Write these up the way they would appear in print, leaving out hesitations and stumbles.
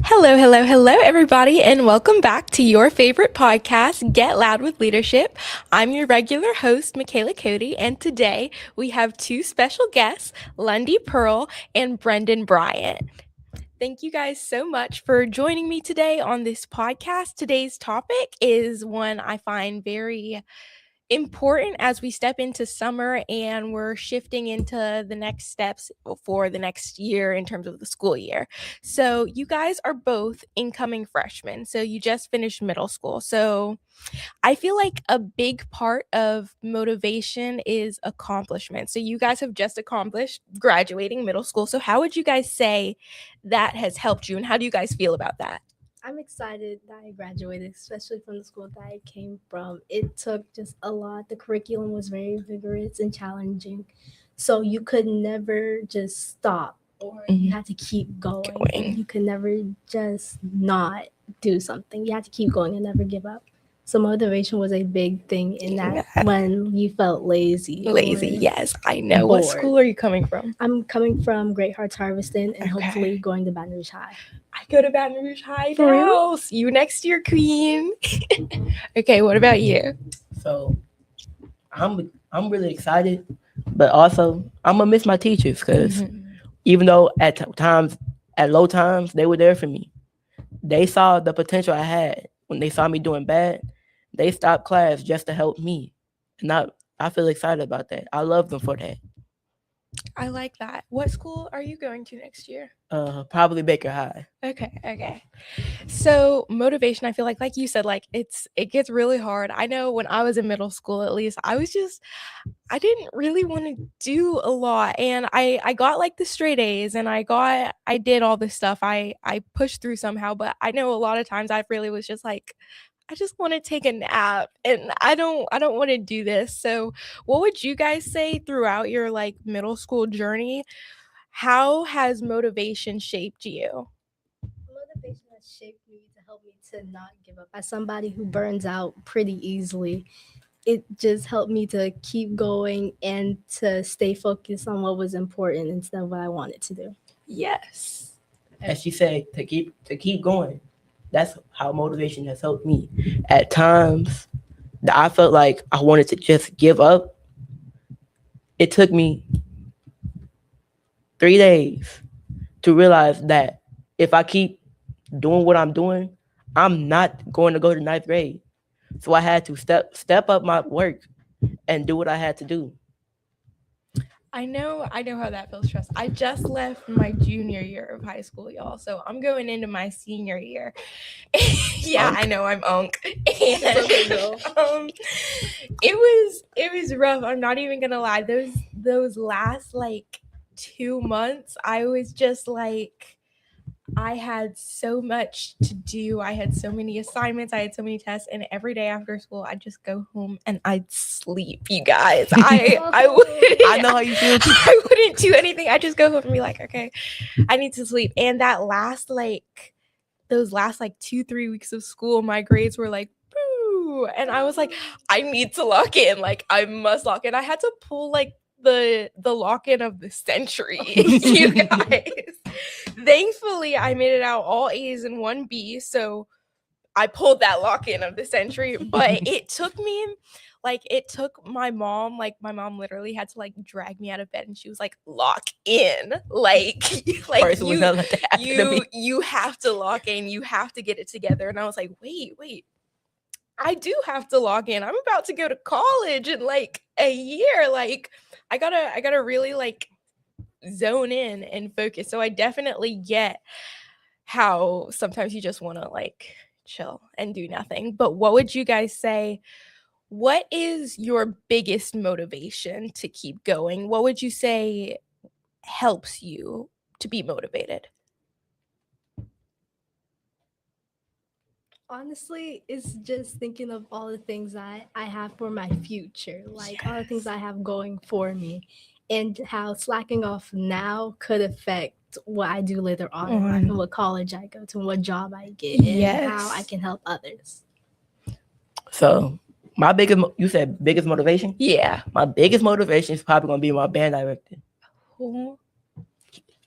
Hello, hello, hello, everybody, and welcome back to your favorite podcast, Get Loud with Leadership. I'm your regular host, Michaela Cody, and today we have two special guests, Lundy Pearl and Brendan Bryant. Thank you guys so much for joining me today on this podcast. Today's topic is one I find very important as we step into summer and we're shifting into the next steps for the next year in terms of the school year. So, you guys are both incoming freshmen. So, you just finished middle school. So, I feel like a big part of motivation is accomplishment. So, you guys have just accomplished graduating middle school. So, how would you guys say that has helped you and how do you guys feel about that? I'm excited that I graduated, especially from the school that I came from. It took just a lot. The curriculum was very vigorous and challenging. So you could never just stop or you had to keep going. You could never just not do something. You had to keep going and never give up. So motivation was a big thing in that when you felt lazy. Lazy, yes, I know. What bored. school are you coming from? I'm coming from Great Hearts Harvesting and Okay. hopefully going to Baton Rouge High. I go to Baton Rouge High For real? now. See you next year, Queen. Okay, what about you? So I'm really excited, but also I'm gonna miss my teachers because even though at low times they were there for me, they saw the potential I had. When they saw me doing bad, they stopped class just to help me, and I feel excited about that. I love them for that. I like that. What school are you going to next year? Probably Baker High. Okay. So motivation, I feel like you said, like it gets really hard. I know when I was in middle school, at least, I didn't really want to do a lot. And I got like the straight A's and I did all this stuff. I pushed through somehow, but I know a lot of times I really was just like, I just want to take a nap and I don't want to do this. So what would you guys say throughout your like middle school journey? How has motivation shaped you? Motivation has shaped me to help me to not give up. As somebody who burns out pretty easily, it just helped me to keep going and to stay focused on what was important instead of what I wanted to do. Yes. As she said, to keep going. That's how motivation has helped me. At times that I felt like I wanted to just give up, it took me 3 days to realize that if I keep doing what I'm doing, I'm not going to go to ninth grade. So I had to step up my work and do what I had to do. I know how that feels, Trust. I just left my junior year of high school, y'all. So I'm going into my senior year. Yeah, Unk. I know I'm unk. And, it was rough. I'm not even gonna lie. Those last like 2 months, I was just like I had so much to do. I had so many assignments. I had so many tests, and every day after school, I'd just go home and I'd sleep. You guys, I wouldn't. I know how you feel too. I wouldn't do anything. I just go home and be like, okay, I need to sleep. And those last like 2-3 weeks of school, my grades were like, boo, and I was like, I need to lock in. Like I must lock in. I had to pull like the lock in of the century, you guys. Thankfully, I made it out all A's and one B, so I pulled that lock in of the century. But it took my mom. Like my mom literally had to like drag me out of bed, and she was like, "Lock in, like First was not let that happen to me. you have to lock in. You have to get it together." And I was like, "Wait, I do have to log in. I'm about to go to college in like a year. Like I gotta really like zone in and focus." So I definitely get how sometimes you just want to like chill and do nothing. But what would you guys say? What is your biggest motivation to keep going? What would you say helps you to be motivated? Honestly, it's just thinking of all the things that I have for my future, like all the things I have going for me, and how slacking off now could affect what I do later on in life and what college I go to and what job I get and how I can help others. So you said biggest motivation? Yeah. My biggest motivation is probably gonna be my band director. Cool.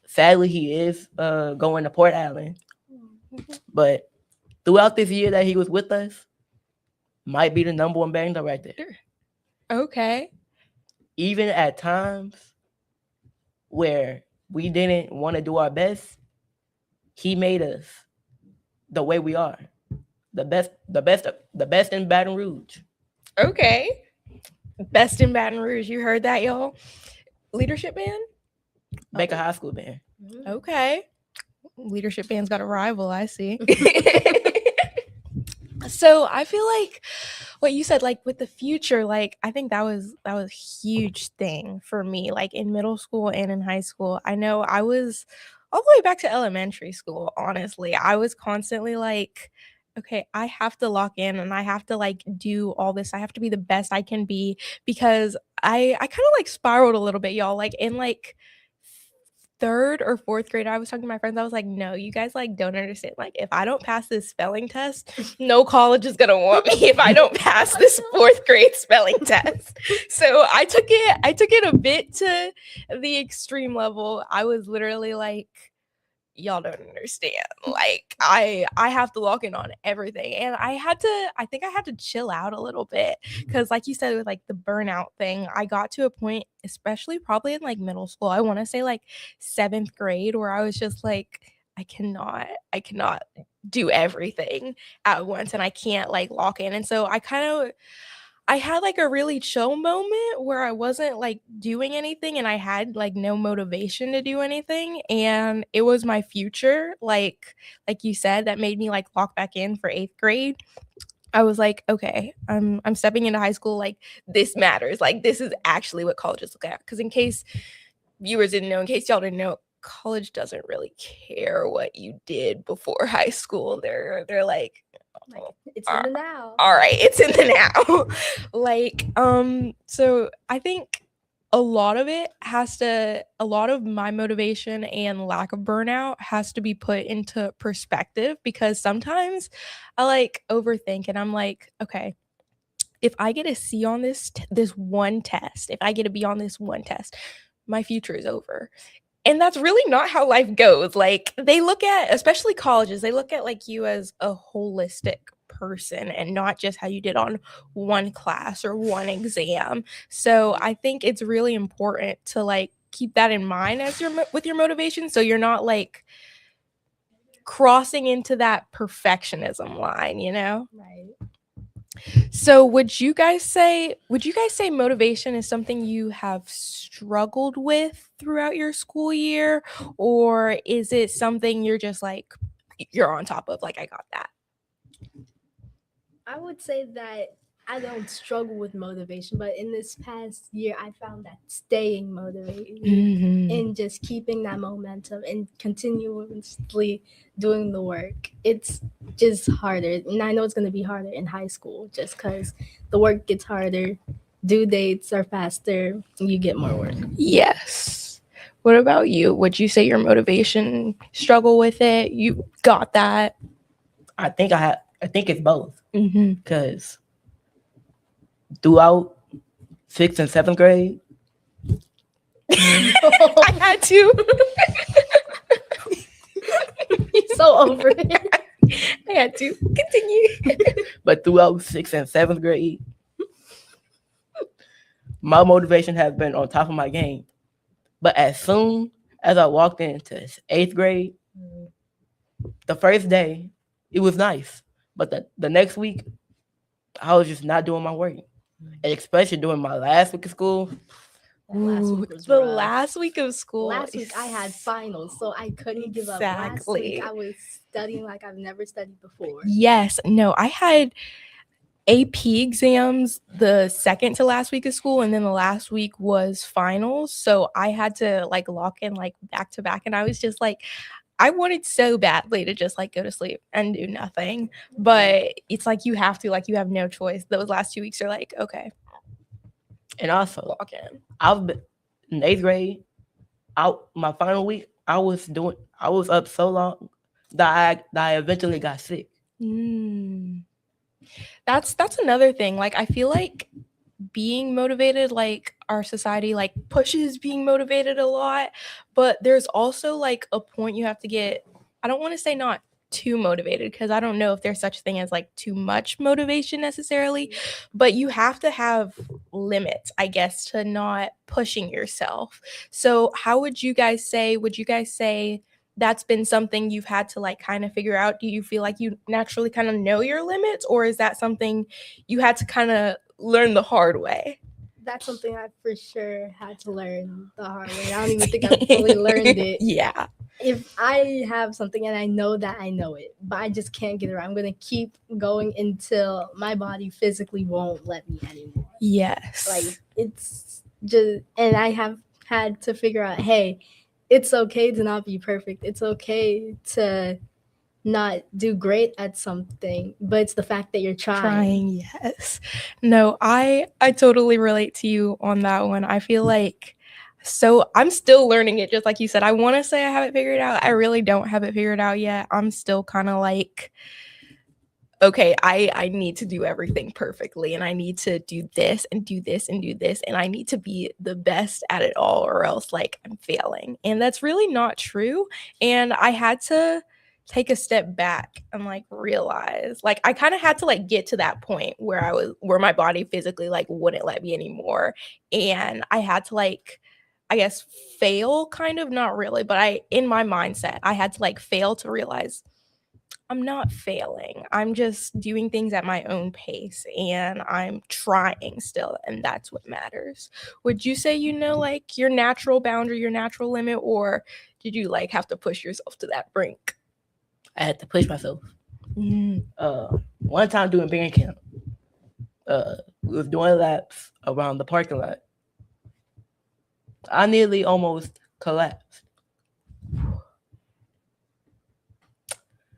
Sadly, he is going to Port Allen. But throughout this year that he was with us, might be the number one band director. Okay. Even at times where we didn't want to do our best, he made us the way we are. The best in Baton Rouge. Okay. Best in Baton Rouge. You heard that, y'all? Leadership band? Baker High School band. Okay. Leadership band's got a rival, I see. So I feel like what you said, like with the future, like I think that was a huge thing for me, like in middle school and in high school. I know I was all the way back to elementary school, honestly. I was constantly like, okay, I have to lock in and I have to like do all this. I have to be the best I can be because I kind of like spiraled a little bit, y'all. Like in like third or fourth grade, I was talking to my friends. I was like, no, you guys like don't understand. Like, if I don't pass this spelling test, no college is gonna want me if I don't pass this fourth grade spelling test. So I took it a bit to the extreme level. I was literally like, y'all don't understand. Like I have to lock in on everything. And I think I had to chill out a little bit because like you said with like the burnout thing, I got to a point, especially probably in like middle school, I want to say like 7th grade, where I was just like, I cannot do everything at once and I can't like lock in. And so I had like a really chill moment where I wasn't like doing anything and I had like no motivation to do anything. And it was my future, like you said, that made me like lock back in for 8th grade. I was like, okay, I'm stepping into high school. Like this matters. Like this is actually what colleges look at. Because in case viewers didn't know, in case y'all didn't know, college doesn't really care what you did before high school. They're like, it's in the now. All right, it's in the now. Like, so I think a lot of my motivation and lack of burnout has to be put into perspective because sometimes I like overthink and I'm like, okay, if I get a C on this one test, if I get a B on this one test, my future is over. And that's really not how life goes. Like they look at, especially colleges, they look at like you as a holistic person and not just how you did on one class or one exam. So I think it's really important to like keep that in mind as with your motivation. So you're not like crossing into that perfectionism line, you know? Right. So would you guys say motivation is something you have struggled with throughout your school year, or is it something you're just like you're on top of, like I got that? I would say that I don't struggle with motivation, but in this past year, I found that staying motivated and just keeping that momentum and continuously doing the work, it's just harder. And I know it's going to be harder in high school just because the work gets harder, due dates are faster, and you get more work. Yes. What about you? Would you say your motivation struggle with it? You got that? I think it's both because throughout 6th and 7th grade, I had to. So over it. I had to continue. But throughout 6th and 7th grade, my motivation has been on top of my game. But as soon as I walked into 8th grade, the first day, it was nice. But the next week, I was just not doing my work. And especially during my last week of school. Last week of school. Last week I had finals, so I couldn't give up. Last week I was studying like I've never studied before. Yes. No, I had AP exams the second to last week of school, and then the last week was finals. So I had to like lock in like back to back, and I was just like, I wanted so badly to just like go to sleep and do nothing, but it's like you have to, like you have no choice. Those last 2 weeks are like, okay. And also, lock in. I've been in 8th grade. My final week, I was up so long that I eventually got sick. That's another thing. Like I feel like being motivated, like our society like pushes being motivated a lot, but there's also like a point you have to get, I don't want to say not too motivated, because I don't know if there's such a thing as like too much motivation necessarily, but you have to have limits, I guess, to not pushing yourself. So how would you guys say that's been something you've had to like kind of figure out? Do you feel like you naturally kind of know your limits, or is that something you had to kind of learn the hard way? That's something I for sure had to learn the hard way. I don't even think I fully learned it. Yeah. If I have something and I know that I know it, but I just can't get it right, I'm going to keep going until my body physically won't let me anymore. Yes. Like, it's just, and I have had to figure out, hey, it's okay to not be perfect. It's okay to not do great at something, but it's the fact that you're trying. Yes. No, I totally relate to you on that one. I feel like, so I'm still learning it, just like you said. I want to say I have it figured out. I really don't have it figured out yet. I'm still kind of like, okay, I need to do everything perfectly, and I need to do this and do this and do this, and I need to be the best at it all, or else like I'm failing. And that's really not true. And I had to take a step back and like realize, like, I kind of had to like get to that point where my body physically like wouldn't let me anymore, and I had to like, I guess, fail, kind of, not really, but in my mindset I had to like fail to realize I'm not failing. I'm just doing things at my own pace, and I'm trying still, and that's what matters. Would you say like your natural boundary, your natural limit, or did you like have to push yourself to that brink? I had to push myself. One time doing band camp, we was doing laps around the parking lot. I nearly almost collapsed.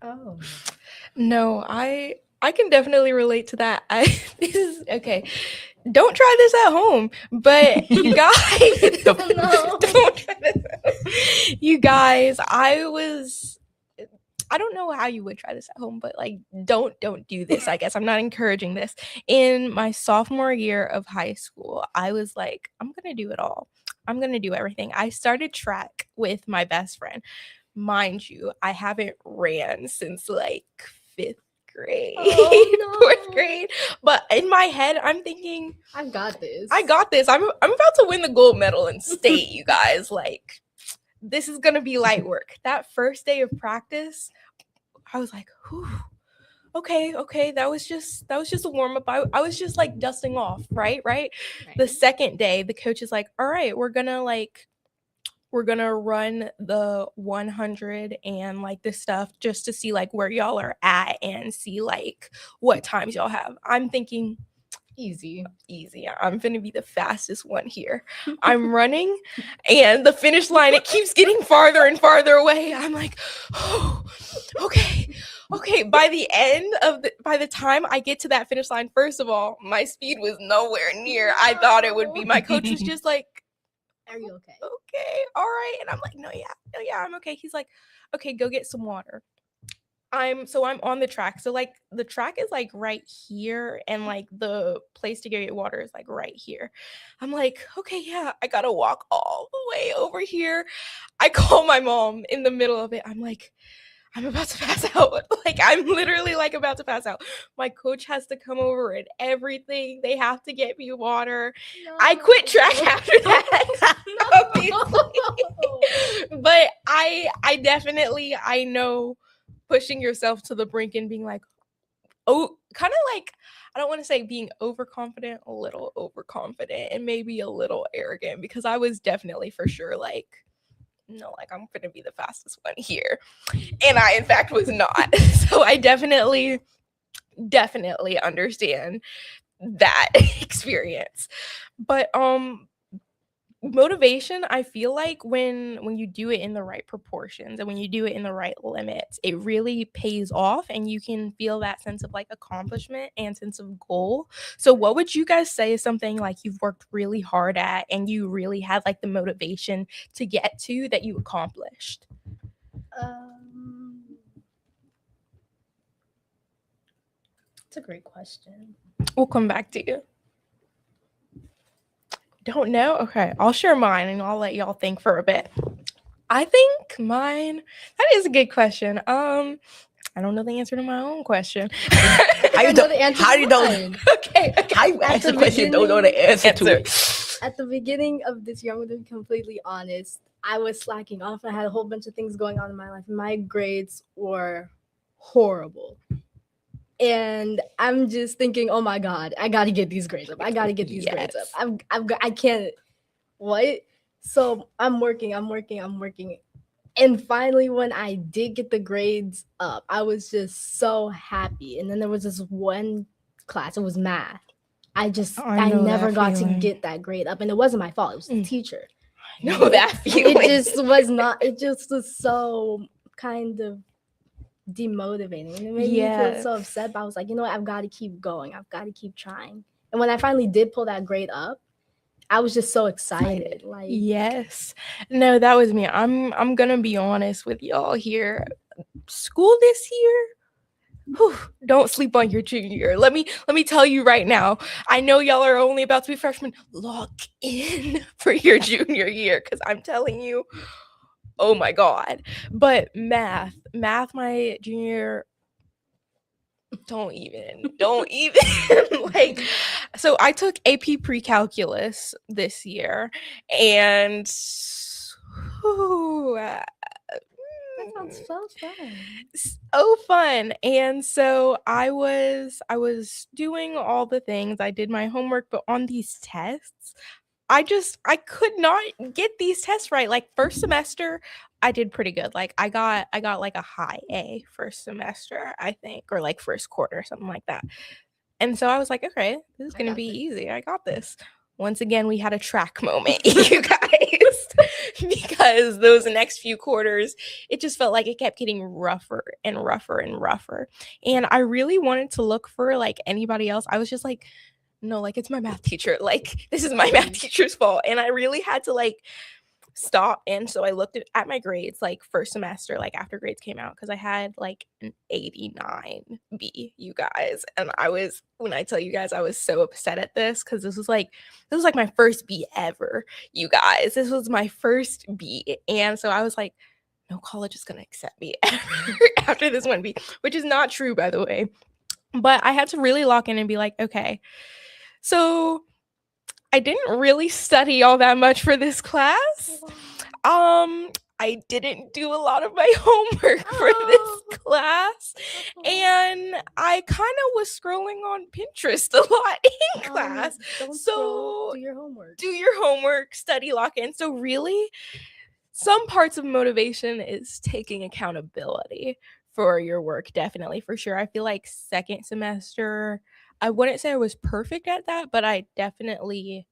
Oh. No, I can definitely relate to that. This is okay. Don't try this at home, but you guys, No. don't try this at home. You guys, I don't know how you would try this at home, but like, don't do this. I guess I'm not encouraging this. In my sophomore year of high school, I was like, I'm gonna do it all. I'm gonna do everything. I started track with my best friend. Mind you, I haven't ran since like 5th grade, Oh, no. 4th grade. But in my head, I'm thinking, I've got this. I got this. I'm about to win the gold medal in state, you guys. Like, this is gonna be light work. That first day of practice, I was like, whew, okay, that was just a warm-up. I was just like dusting off, right? The second day, the coach is like, all right, we're gonna run the 100 and like this stuff, just to see like where y'all are at and see like what times y'all have. I'm thinking, easy. I'm gonna be the fastest one here. I'm running, and the finish line, it keeps getting farther and farther away. I'm like, oh, okay. By the time I get to that finish line, first of all, my speed was nowhere near I thought it would be. My coach was just like, are you okay? Okay, all right. And I'm like, no, yeah, I'm okay. He's like, okay, go get some water. I'm on the track. So like the track is like right here, and like the place to go get water is like right here. I'm like, okay, yeah, I gotta walk all the way over here. I call my mom in the middle of it. I'm like, I'm about to pass out. Like, I'm literally like about to pass out. My coach has to come over and everything. They have to get me water. No. I quit track after that. Obviously. But I definitely, I know pushing yourself to the brink and being like, oh, kind of like, I don't want to say being overconfident, a little overconfident, and maybe a little arrogant, because I was definitely for sure like, no, like, I'm gonna be the fastest one here, and I in fact was not. So I definitely understand that experience. But motivation, I feel like when you do it in the right proportions and when you do it in the right limits, it really pays off, and you can feel that sense of like accomplishment and sense of goal. So what would you guys say is something like you've worked really hard at and you really had like the motivation to get to, that you accomplished? It's a great question. We'll come back to you. Don't know? Okay, I'll share mine and I'll let y'all think for a bit. I think mine, that is a good question. I I don't know the answer to my own question. How you I know don't? the answer How to you don't? mine. Okay. How you At ask the the question? Don't know the answer to Answer. it. At the beginning of this year, I'm going to be completely honest. I was slacking off. I had a whole bunch of things going on in my life. My grades were horrible. And I'm just thinking, oh my God, I got to get these grades up. I got to get these grades up. Yes. I can't, what? So I'm working. And finally, when I did get the grades up, I was just so happy. And then there was this one class, it was math. I I know never that got to feeling. get that grade up. And it wasn't my fault, it was the Mm. teacher. I know that feeling. It just was not, it just was so kind of demotivating. And it made me feel so Yes. upset. But I was like, you know what? I've got to keep going. I've got to keep trying. And when I finally did pull that grade up, I was just so excited. Like, Yes. No, that was me. I'm gonna be honest with y'all here. School this year. Whew, don't sleep on your junior year. Let me tell you right now. I know y'all are only about to be freshmen. Lock in for your junior year because I'm telling you, oh my God. But math, my junior year, don't even like, so I took AP pre-calculus this year and whew, that sounds so fun. so fun. And so I was doing all the things. I did my homework, but on these tests, I could not get these tests right. Like first semester, I did pretty good. Like I got like a high A first semester, I think, or like first quarter, something like that. And so I was like, okay, this is I gonna got be this. easy. I got this. Once again, we had a track moment, you guys, because those next few quarters, it just felt like it kept getting rougher and rougher and rougher. And I really wanted to look for like anybody else. I was just like, no, like it's my math teacher. Like this is my math teacher's fault. And I really had to like stop. And so I looked at my grades like first semester, like after grades came out, because I had like an 89 B, you guys. And when I tell you guys, I was so upset at this because this was like my first B ever, you guys. This was my first B. And so I was like, no college is gonna accept me ever after this one B, which is not true, by the way. But I had to really lock in and be like, okay, so I didn't really study all that much for this class. I didn't do a lot of my homework for this class, and I kind of was scrolling on Pinterest a lot in class. Don't So scroll, do your homework. do your homework, study, lock in. So really, some parts of motivation is taking accountability for your work, definitely, for sure. I feel like second semester, I wouldn't say I was perfect at that, but I definitely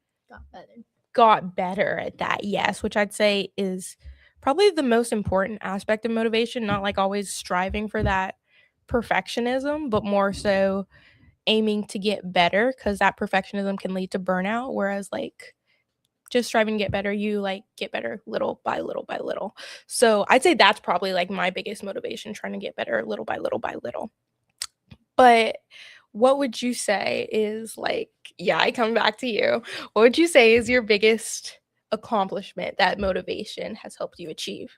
got better at that, yes, which I'd say is probably the most important aspect of motivation, not like always striving for that perfectionism, but more so aiming to get better, because that perfectionism can lead to burnout, whereas like just striving to get better, you like get better little by little by little. So I'd say that's probably like my biggest motivation, trying to get better little by little by little. But what would you say is like, yeah, I come back to you. What would you say is your biggest accomplishment that motivation has helped you achieve?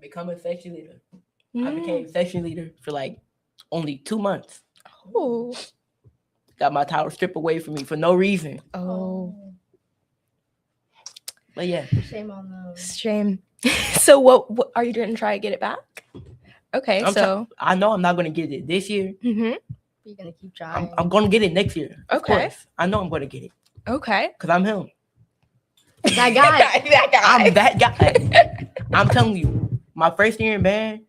Become a section leader. I became section leader for like only 2 months. Oh. Got my title stripped away from me for no reason. Oh. But yeah. Shame on them. Shame. So what are you going to try to get it back? Okay, I know I'm not going to get it this year. Mm-hmm. You're going to keep trying. I'm going to get it next year. Of Okay. course. I know I'm going to get it. Okay. Because I'm him. That guy. That guy. I'm that guy. I'm telling you, my first year in band,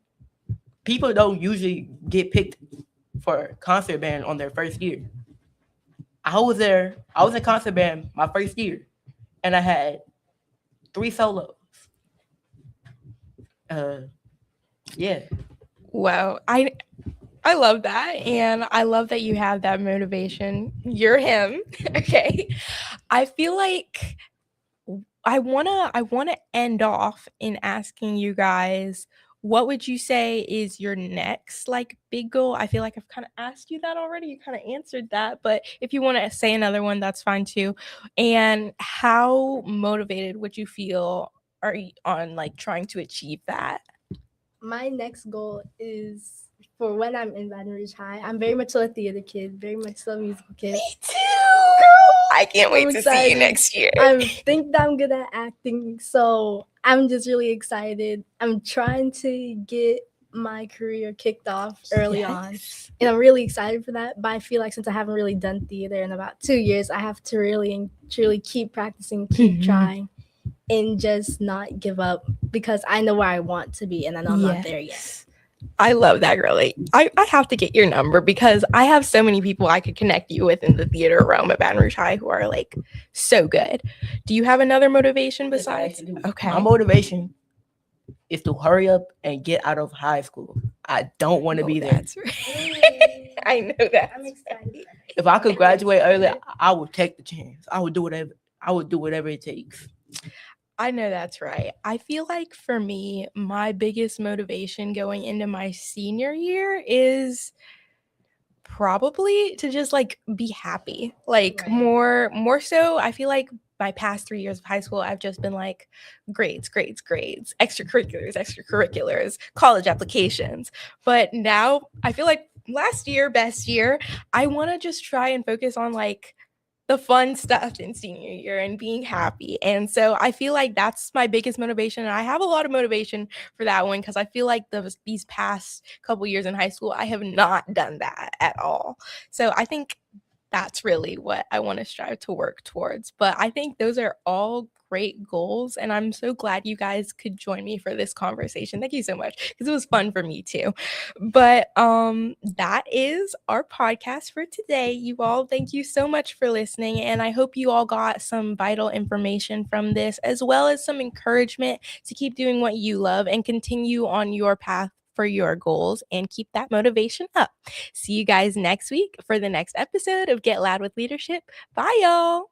people don't usually get picked for concert band on their first year. I was in concert band my first year, and I had 3 solos. Yeah. Wow. I love that, and I love that you have that motivation. You're him. Okay. I feel like I wanna end off in asking you guys, what would you say is your next like big goal? I feel like I've kind of asked you that already. You kind of answered that, but if you want to say another one, that's fine too. And how motivated would you feel on like trying to achieve that? my next goal is for when I'm in Baton Rouge High. I'm very much so a theater kid, very much so a musical kid. Me too, girl. I can't wait I'm to see you excited. next year. I think that I'm good at acting, so I'm just really excited. I'm trying to get my career kicked off early on, Yes. and I'm really excited for that. But I feel like since I haven't really done theater in about 2 years, I have to really and truly keep practicing, keep Mhm. trying, and just not give up because I know where I want to be, and I know I'm not there yet. I love that, girlie. I have to get your number because I have so many people I could connect you with in the theater realm at Baton Rouge High who are like so good. Do you have another motivation Yes, I besides? actually do. Okay. My motivation is to hurry up and get out of high school. I don't want to be there. That's right. I know that. I'm excited. If I could graduate earlier, I would take the chance. I would do whatever it takes. I know that's right. I feel like for me, my biggest motivation going into my senior year is probably to just like be happy. Like Right. more so, I feel like my past 3 years of high school, I've just been like grades, extracurriculars, college applications. But now I feel like last year, best year, I want to just try and focus on like the fun stuff in senior year and being happy. And so I feel like that's my biggest motivation. And I have a lot of motivation for that one because I feel like these past couple years in high school, I have not done that at all. So I think that's really what I want to strive to work towards. But I think those are all great goals. And I'm so glad you guys could join me for this conversation. Thank you so much because it was fun for me too. But that is our podcast for today. You all, thank you so much for listening. And I hope you all got some vital information from this, as well as some encouragement to keep doing what you love and continue on your path for your goals and keep that motivation up. See you guys next week for the next episode of Get Loud with Leadership. Bye, y'all.